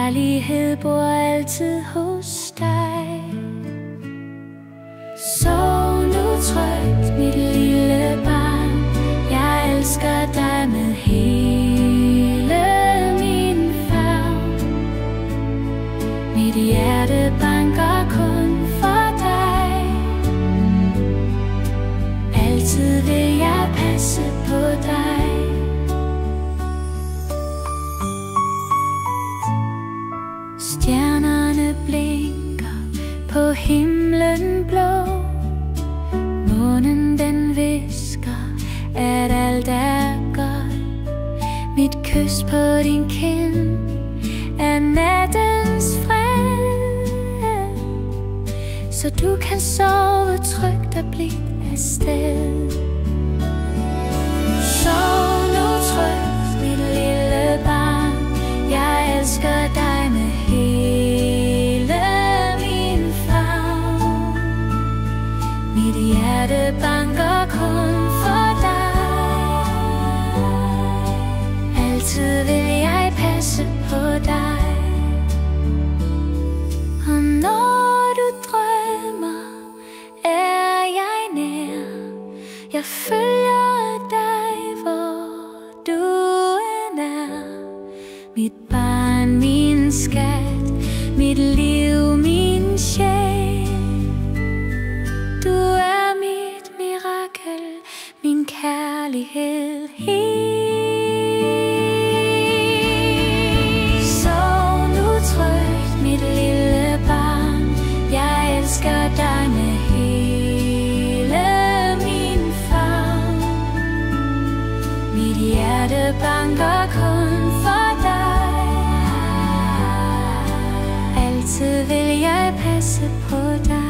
kærlighed bor altid hos dig. Sov nu trygt, mit lille barn. Jeg elsker dig med hele min favn. Mit hjerte banker kun for dig. Altid vil jeg passe på dig. Stjernerne blinker på himlen blå. Månen den hvisker, at alt er godt. Mit kys på din kind er nattens fred, så du kan sove trygt og blidt afsted. Sov nu trygt, mit lille barn. Jeg elsker dig med hele min favn. Mit hjerte banker kun for dig. Altid vil jeg passe på dig. Og når du drømmer, er jeg nær. Jeg følger dig, hvor du end er. Mit barn, min skat, mit liv, min sjæl. Du er mit mirakel, min kærlighed helt. Sov nu trygt, mit lille barn. Jeg elsker dig med hele min favn. Mit hjerte banker kun for dig. Altid vil jeg passe på dig.